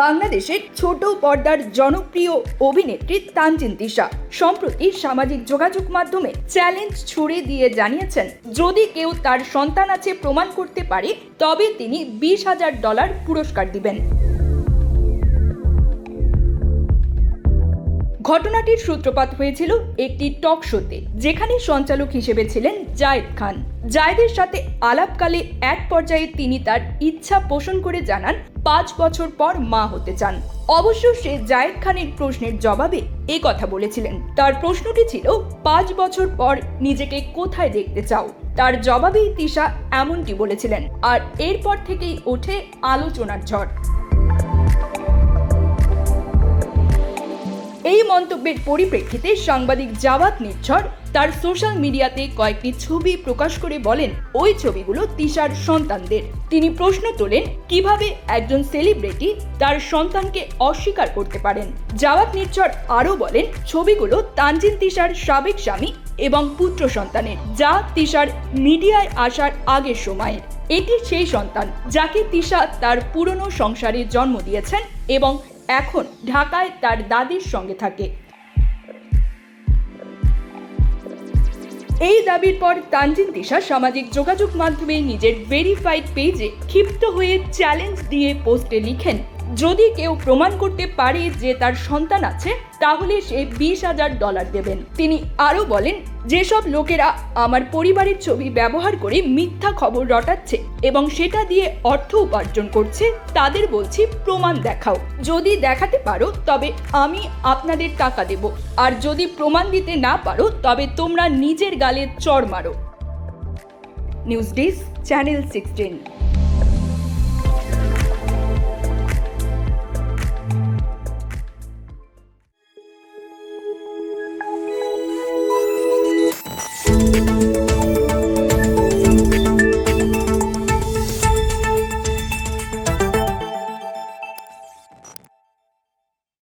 বাংলাদেশের ছোট পর্দার জনপ্রিয় অভিনেত্রী তানজিন তিশা সম্প্রতি সামাজিক যোগাযোগ মাধ্যমে চ্যালেঞ্জ ছুড়ে দিয়ে জানিয়েছেন, যদি কেউ তার সন্তান আছে প্রমাণ করতে পারে তবে তিনি $20,000 পুরস্কার দিবেন। ঘটনাটির সূত্রপাত হয়েছিল একটি টক শোতে, যেখানে সঞ্চালক হিসেবে ছিলেন জায়েদ খান। জায়েদের সাথে আলাপকালে এক পর্যায়ে তিনি তার ইচ্ছা পোষণ করে জানান 5 বছর পর মা হতে চান। অবশ্য সে জায়েদ খানের প্রশ্নের জবাবে এই কথা বলেছিলেন। তার প্রশ্নটি ছিল, 5 বছর পর নিজেকে কোথায় দেখতে চাও? তার জবাবেই তিশা এমনটি বলেছিলেন, আর এরপর থেকেই ওঠে আলোচনার ঝড়। এই মন্তব্যের পরিপ্রেক্ষিতে সাংবাদিক জাওয়াত নির্ঝর তার সোশ্যাল মিডিয়াতে কয়েকটি ছবি প্রকাশ করে বলেন, ওই ছবিগুলো তিশার সন্তানদের। তিনি প্রশ্ন তোলেন, কিভাবে একজন সেলিব্রিটি তার সন্তানকে অস্বীকার করতে পারেন। জাওয়াত নির্ঝর আরও বলেন, ছবিগুলো তানজিন তিশার সাবেক স্বামী এবং পুত্র সন্তানের, যা তিশার মিডিয়ায় আসার আগের সময়ের। এটি সেই সন্তান যাকে তিশা তার পুরনো সংসারে জন্ম দিয়েছেন এবং এখন ঢাকায় তার দাদির সঙ্গে থাকে। এই দাবির পর তানজিন তিশা সামাজিক যোগাযোগ মাধ্যমে নিজের ভেরিফাইড পেজে ক্ষিপ্ত হয়ে চ্যালেঞ্জ দিয়ে পোস্টে লিখেন, যদি কেউ প্রমাণ করতে পারে যে তার সন্তান আছে তাহলে সে $20,000 দেবেন। তিনি আরও বলেন, যেসব লোকেরা আমার পরিবারের ছবি ব্যবহার করে মিথ্যা খবর রটাচ্ছে এবং সেটা দিয়ে অর্থ উপার্জন করছে, তাদের বলছি প্রমাণ দেখাও। যদি দেখাতে পারো তবে আমি আপনাদের টাকা দেব, আর যদি প্রমাণ দিতে না পারো তবে তোমরা নিজের গালে চড় মারো। News desk, channel 16।